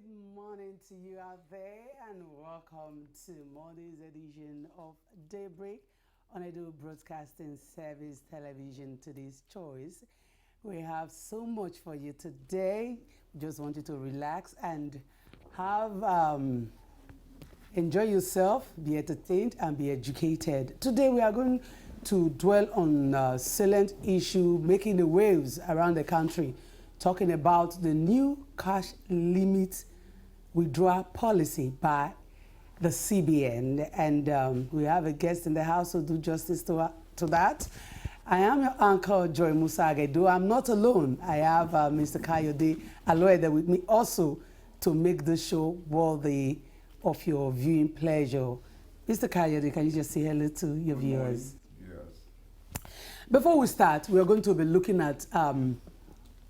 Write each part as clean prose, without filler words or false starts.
Good morning to you out there, and welcome to Monday's edition of Daybreak on Edo Broadcasting Service Television. Today's choice. We have so much for you today. We just want you to relax and have enjoy yourself, be entertained, and be educated. Today we are going to dwell on a salient issue making the waves around the country, talking about the new cash limit withdrawal policy by the CBN. And we have a guest in the house who do justice to that. I am your uncle, Joy Musa Agedo. I'm not alone. I have Mr. Kayode Aloyede with me also to make the show worthy of your viewing pleasure. Mr. Kayode, can you just say hello to your viewers? Yes. Before we start, we are going to be looking at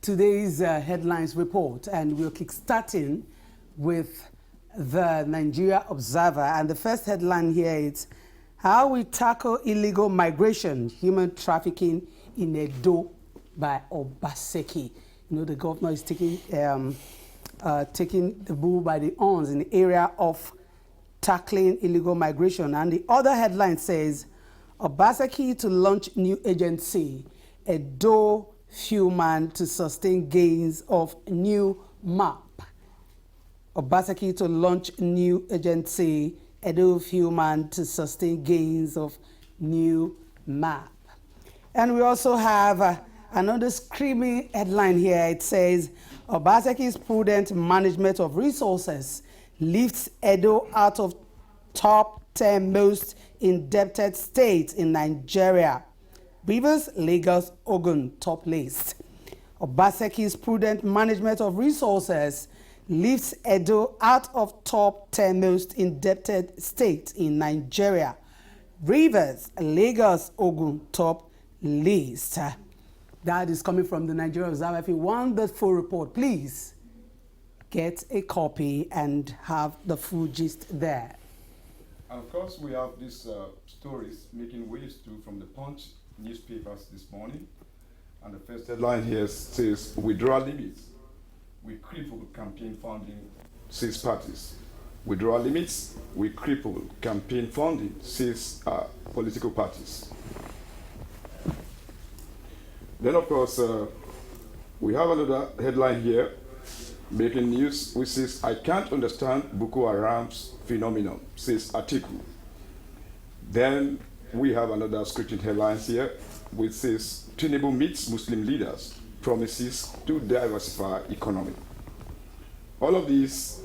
today's headlines report, and we're kickstarting with the Nigeria Observer. And the first headline here is how we tackle illegal migration, human trafficking in Edo by Obaseki. You know, the governor is taking the bull by the horns in the area of tackling illegal migration. And the other headline says Obaseki to launch new agency, Edo Human to sustain gains of new map. Obaseki to launch new agency, Edo Human to sustain gains of new map. And we also have another screaming headline here. It says Obaseki's prudent management of resources lifts Edo out of top 10 most indebted states in Nigeria. Rivers, Lagos, Ogun, top list. Obaseki's prudent management of resources lifts Edo out of top 10 most indebted states in Nigeria. Rivers, Lagos, Ogun, top list. That is coming from the Nigeria Observer. If you want the full report, please get a copy and have the full gist there. And of course, we have these stories making waves too from the Punch newspapers this morning. And the first headline here says, withdrawal limits. We cripple campaign funding, says parties. Withdrawal limits, we cripple campaign funding, says political parties. Then, of course, we have another headline here, making news, which says, I can't understand Boko Haram's phenomenon, says Atiku. Then we have another scripted headlines here, which says, Tinubu meets Muslim leaders, promises to diversify economy. All of these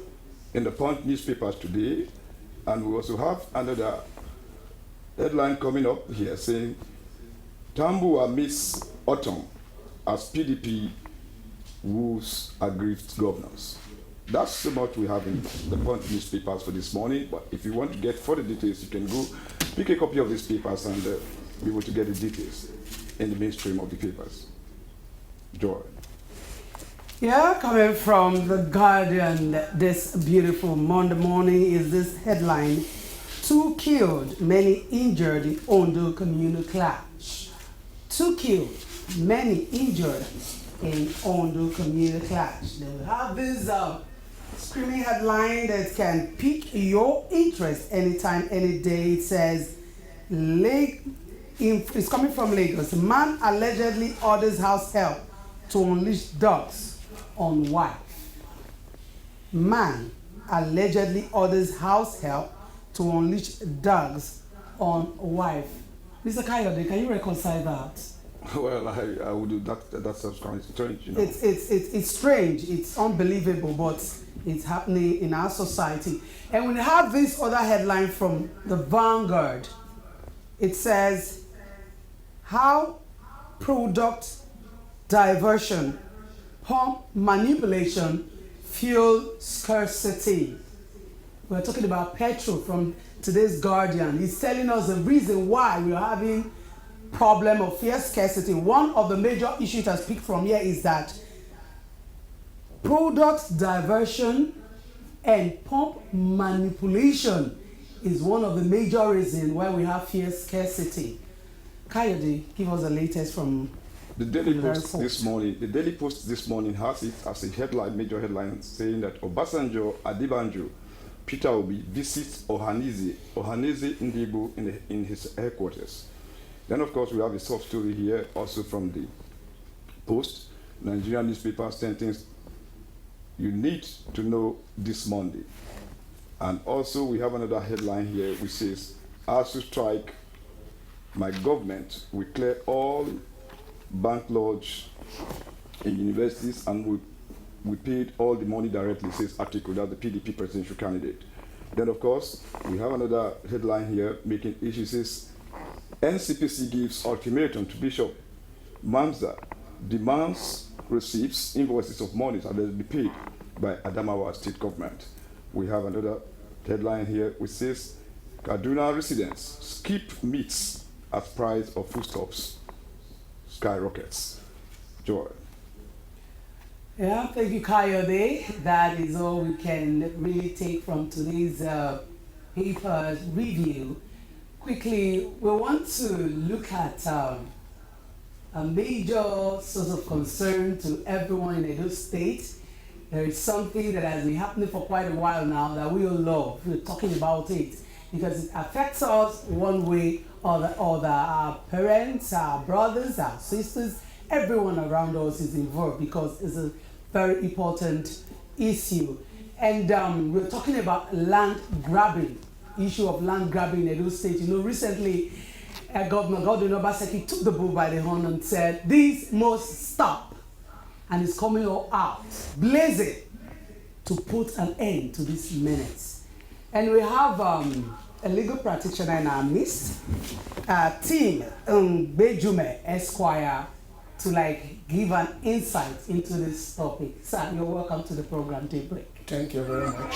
in the Punch newspapers today, and we also have another headline coming up here saying, Tambuwa meets autumn as PDP woos aggrieved governors. That's so much we have in the Punch newspapers for this morning, but if you want to get further details, you can go pick a copy of these papers and be able to get the details in the mainstream of the papers. Joy. Yeah, coming from The Guardian this beautiful Monday morning is this headline, 2 killed, many injured in Ondo communal clash. 2 killed, many injured in Ondo communal clash. They will have this screaming headline that can pique your interest anytime, any day. It says, it's coming from Lagos. Man allegedly orders house help to unleash dogs on wife. Man allegedly orders house help to unleash dogs on wife. Mr. Kayode, can you reconcile that? Well, I would do that. That sounds kind of strange, you know. It's strange. It's unbelievable, but it's happening in our society. And we have this other headline from the Vanguard. It says, how product diversion, pump manipulation, fuel scarcity. We're talking about petrol from today's Guardian. He's telling us the reason why we're having problem of fuel scarcity. One of the major issues it has picked from here is that product diversion and pump manipulation is one of the major reasons why we have fuel scarcity. Kayode, give us the latest from The Daily Very Post false. this morning. The Daily Post this morning has it as a headline, major headline, saying that Obasanjo, Adibanjo, Peter Obi visits Ohanaeze Ndigbo in his headquarters. Then, of course, we have a soft story here, also from the Post, Nigerian newspaper, sentence you need to know this Monday. And also, we have another headline here which says, ASU strike, my government will clear all bank lodge in universities and we paid all the money directly, says Atiku, that's the PDP presidential candidate. Then, of course, we have another headline here making issue, says, NCPC gives ultimatum to Bishop Mamza, demands receipts, invoices of monies that will be paid by Adamawa state government. We have another headline here which says, Kaduna residents skip meats as price of foodstuffs skyrockets. Joy. Yeah, thank you, Kayode. That is all we can really take from today's paper review. Quickly, we want to look at a major source of concern to everyone in Edo State. There is something that has been happening for quite a while now that we all love. We're talking about it because it affects us one way or the other. Our parents, our brothers, our sisters, everyone around us is involved because it's a very important issue. And we're talking about land grabbing, issue of land grabbing in Edo State. You know, recently, Governor Godwin Obaseki took the bull by the horn and said, this must stop. And it's coming all out, blazing, to put an end to this menace. And we have a legal practitioner in our midst, Tim Bejume Esquire, to give an insight into this topic. Sir, you're welcome to the program, Daybreak. Thank you very much.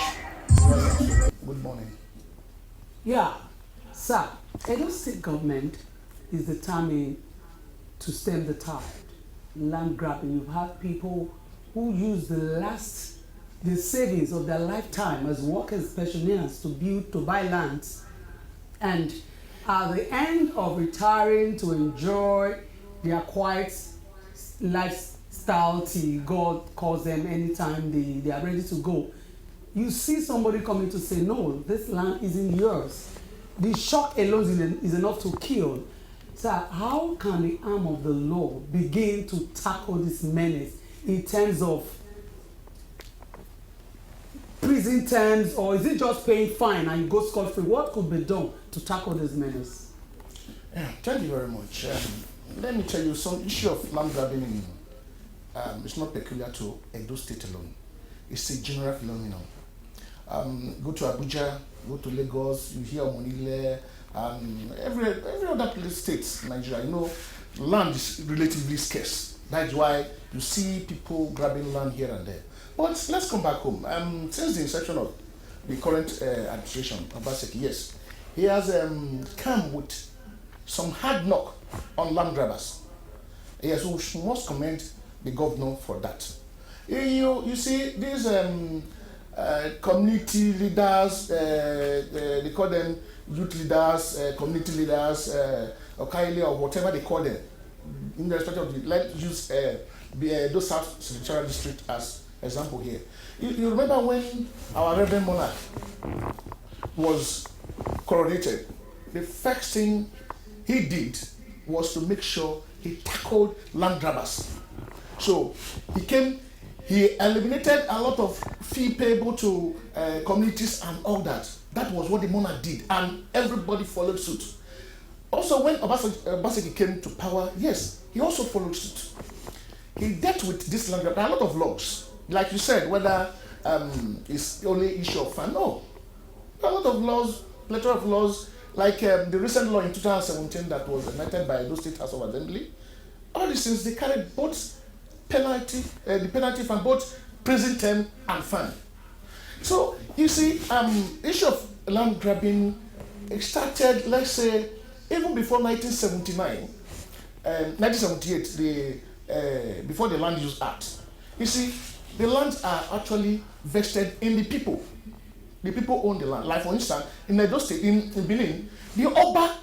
Good morning. Yeah, sir, Edo State government is determined to stem the tide. Land grabbing. You've had people who use the savings of their lifetime as workers, pensioners to buy lands, and at the end of retiring to enjoy their quiet lifestyle till God calls them anytime they are ready to go. You see somebody coming to say, no, this land isn't yours. The shock alone is enough to kill. So how can the arm of the law begin to tackle this menace in terms of prison terms, or is it just paying fine and you go scot-free? What could be done to tackle this menace? Yeah, thank you very much. Let me tell you, some issue of land grabbing it's not peculiar to Edo State alone. It's a general phenomenon. Go to Abuja, go to Lagos, you hear Monile, every other state in Nigeria, you know, land is relatively scarce. That's why you see people grabbing land here and there. But let's come back home. Since the inception of the current administration, Obaseki, yes, he has come with some hard knock on land grabbers. Yes, we must commend the governor for that. You see, these community leaders, they call them youth leaders, community leaders, or whatever they call them, in the respect of let's use those South Senatorial District as example here. You remember when our Reverend Monarch was coronated, the first thing he did was to make sure he tackled land grabbers. So he eliminated a lot of fee payable to communities and all that. That was what the monarch did, and everybody followed suit. Also, when Obaseki came to power, yes, he also followed suit. He dealt with this land grab. There are a lot of laws, like you said, whether it's only issue of fund. No, there are a lot of laws, plethora of laws, like the recent law in 2017 that was enacted by Edo State House of Assembly. All these things, they carried both the penalty fund, both prison term and fine. So you see, issue of land grabbing, it started, let's say, even before 1979, 1978, before the Land Use Act. You see, the lands are actually vested in the people. The people own the land. Like for instance, in Edo State, in Benin, the Oba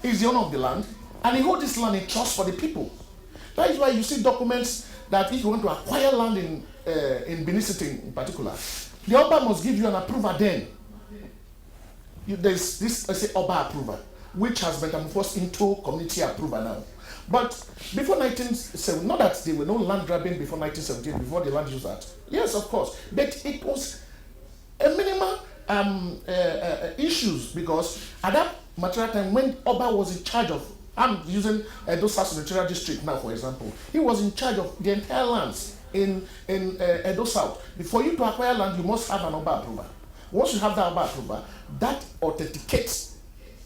is the owner of the land, and he holds this land in trust for the people. That is why you see documents that if you want to acquire land in Benin City in particular, the Oba must give you an approval then. There's this, I say, Oba approval, which has metamorphosed into community approval now. But before 1970, not that there were no land grabbing before 1978, before the Land Use Act. Yes, of course. But it was a minimal issues, because at that material time when Oba was in charge of, I'm using Edo South Senatorial District now for example, he was in charge of the entire lands in Edo South. Before you to acquire land, you must have an Oba approval. Once you have that Oba approval, that authenticates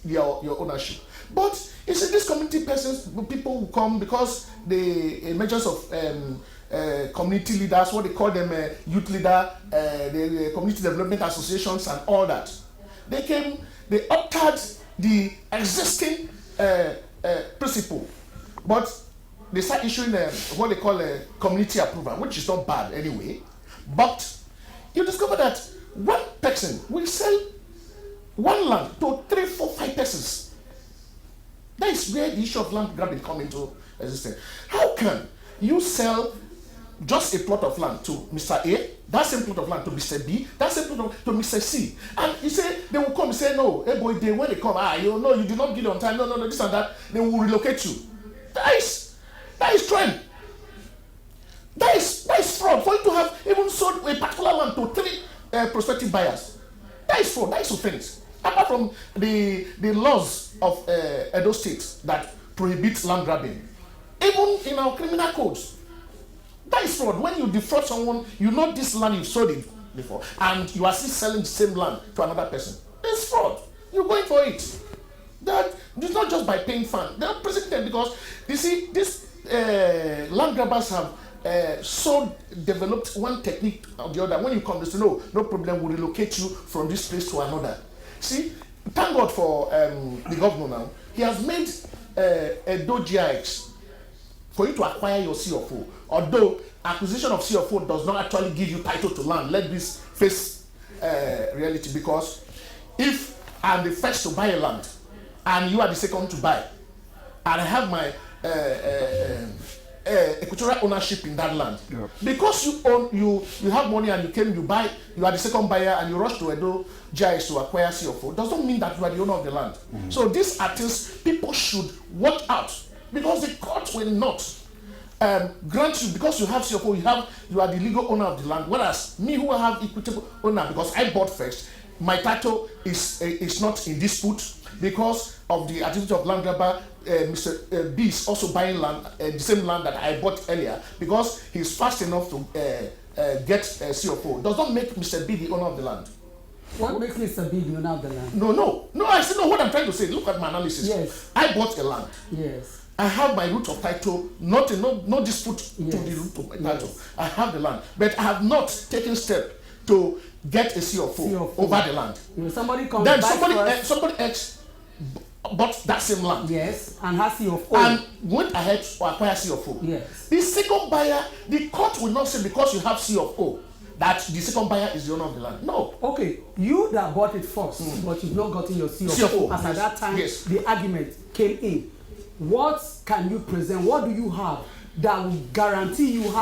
your ownership. But you see, these community persons, people who come because the emergence of community leaders, what they call them, youth leader, the community development associations and all that. They came, they altered the existing principle, but they start issuing what they call a community approval, which is not bad anyway. But you discover that one person will sell one land to 3, 4, 5 persons. That is where the issue of land grabbing come into existence. How can you sell just a plot of land to Mr. A, that same plot of land to Mr. B, that same plot of to Mr. C, and you say they will come and say no, hey boy, when they come, you know, you did not give on time, no, this and that, they will relocate you. That is trend. That is fraud. For you to have even sold a particular land to 3 prospective buyers, that is fraud. That is offense. Apart from the laws of Edo State that prohibit land grabbing, even in our criminal codes, that is fraud. When you defraud someone, you know this land you've sold it before, and you are still selling the same land to another person. It's fraud. You're going for it. That it's not just by paying fine. They are presented because you see, these land grabbers have so developed one technique or the other. When you come, they say no problem. We'll relocate you from this place to another. See, thank God for the governor now. He has made Edo GIX for you to acquire your CFO. Although acquisition of CFO does not actually give you title to land. Let this face reality, because if I'm the first to buy a land and you are the second to buy, and I have my equatorial ownership in that land, because you own, you have money and you came, you buy, you are the second buyer and you rush to Edo GIS to acquire CFO, does not mean that you are the owner of the land. So these are things people should watch out, because the court will not grant you, because you have CFO, you are the legal owner of the land, whereas me who have equitable owner, because I bought first, my title is not in dispute because of the activity of land grabber. Mr. B is also buying land, the same land that I bought earlier, because he's fast enough to get CFO. Does not make Mr. B the owner of the land. What makes Mr. B the owner of the land? No. I still know what I'm trying to say. Look at my analysis. Yes. I bought a land. Yes. I have my root of title, no dispute to the root of my title. Yes. I have the land, but I have not taken step to get a CFO over the land. If somebody comes, then somebody else bought that same land. Yes, and has CFO. And went ahead to acquire CFO. Yes. The second buyer, the court will not say because you have CFO that the second buyer is the owner of the land. No. Okay, you that bought it first, but you've not gotten your CFO. As at that time, the argument came in. What can you present? What do you have that will guarantee you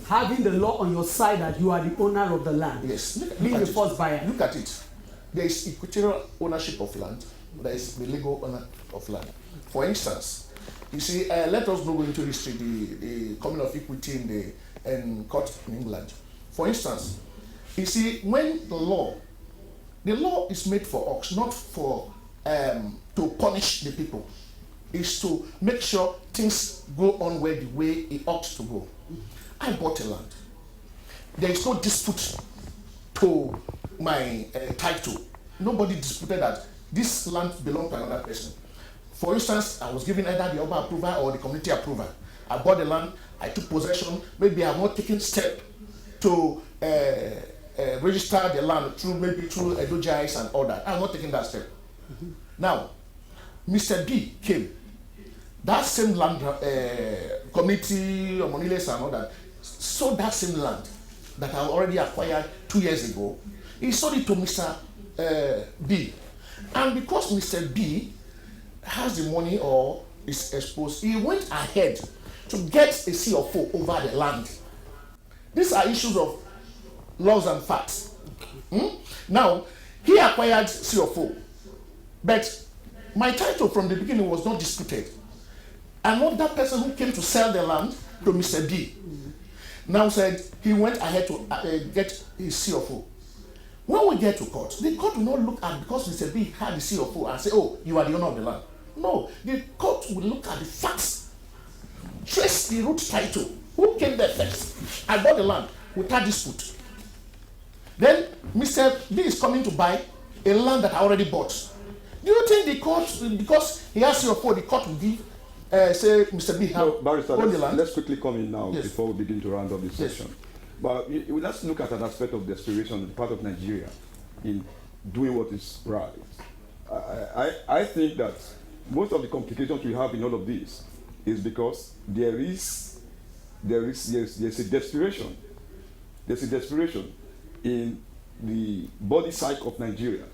having the law on your side that you are the owner of the land? Yes. Being the first buyer. Look at it. There is equatorial ownership of land. There is the legal owner of land. For instance, you see, let us not go into history, the coming of equity in court in England. For instance, you see, when the law is made for us, not for to punish the people, is to make sure things go on the way it ought to go. I bought a land. There is no dispute to my title. Nobody disputed that this land belonged to another person. For instance, I was given either the Oba approval or the community approval. I bought the land, I took possession. Maybe I have not taken step to register the land through Edo GIS and all that. I have not taken that step. Now, Mr. B came. That same land, community, Moniles and all that, sold that same land that I already acquired 2 years ago. He sold it to Mr. B. And because Mr. B has the money or is exposed, he went ahead to get a CFO over the land. These are issues of laws and facts. Now, he acquired CFO, but my title from the beginning was not disputed. Another person who came to sell the land to Mr. B now said he went ahead to get his CFO. When we get to court, the court will not look at because Mr. B had the CFO and say, oh, you are the owner of the land. No, the court will look at the facts, trace the root title. Who came there first? I bought the land without dispute. Then Mr. B is coming to buy a land that I already bought. Do you think the court, because he has CFO, the court will give, say Mr. B have Barrister, owned the land? let's quickly come in now Yes. before we begin to round up this Yes. session. But let's look at an aspect of desperation on the part of Nigeria in doing what is right. I think that most of the complications we have in all of this is because there's a desperation. There's a desperation in the body psyche of Nigerians.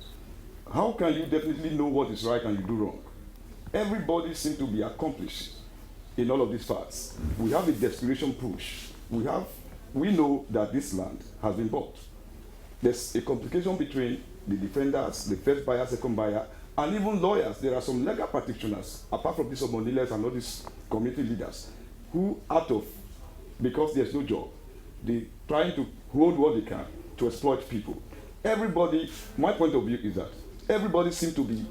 How can you definitely know what is right and you do wrong? Everybody seems to be accomplished in all of these facts. We have a desperation push. We know that this land has been bought. There's a complication between the defenders, the first buyer, second buyer, and even lawyers. There are some legal practitioners, apart from these Omonilers and all these community leaders, who because there's no job, they're trying to hold what they can to exploit people. Everybody, my point of view is that everybody seems to be,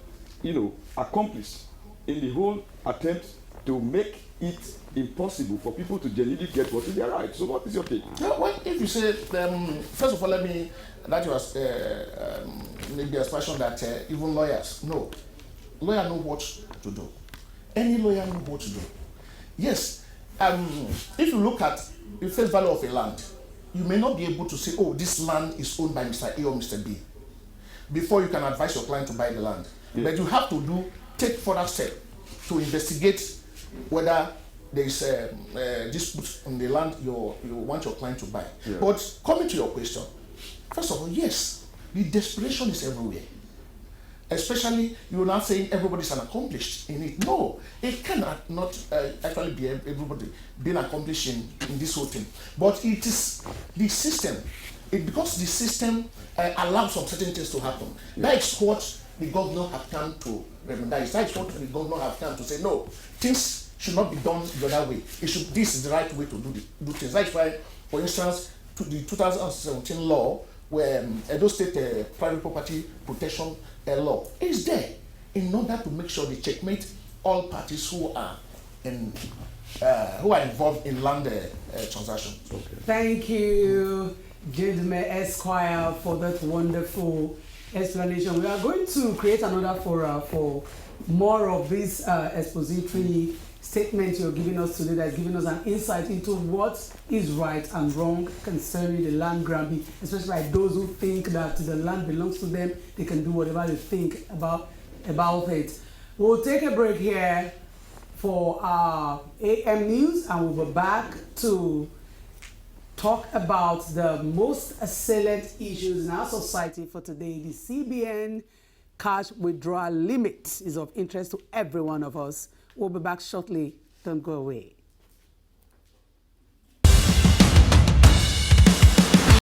accomplished in the whole attempt to make it impossible for people to genuinely get what is their right. So what is your take? Well, if you say, first of all, that was maybe a expression that even lawyers know. Lawyer know what to do. Any lawyer know what to do. Yes, if you look at the face value of a land, you may not be able to say, oh, this land is owned by Mr. A or Mr. B, before you can advise your client to buy the land. Yeah. But you have to take further steps to investigate whether there is a dispute on the land you want your client to buy. Yeah. But coming to your question, first of all, yes, the desperation is everywhere. Especially, you're not saying everybody's an accomplished in it. No, it cannot not actually be everybody being accomplished in this whole thing. But it is the system. Because the system allows some certain things to happen. Yeah. That's what the governor have come to recognize. That's what the governor have come to say, no, things should not be done the other way. This is the right way to do things. That's why, for instance, the 2017 law, where Edo State private property protection law is there in order to make sure they checkmate all parties who are involved in land transactions. Okay. Thank you, Jedime Esquire, for that wonderful explanation. We are going to create another forum for more of this expository statement you're giving us today, that's giving us an insight into what is right and wrong concerning the land grabbing, especially by those who think that the land belongs to them, they can do whatever they think about it. We'll take a break here for our AM news, and we'll be back to talk about the most salient issues in our society for today. The CBN cash withdrawal limit is of interest to every one of us. We'll be back shortly. Don't go away.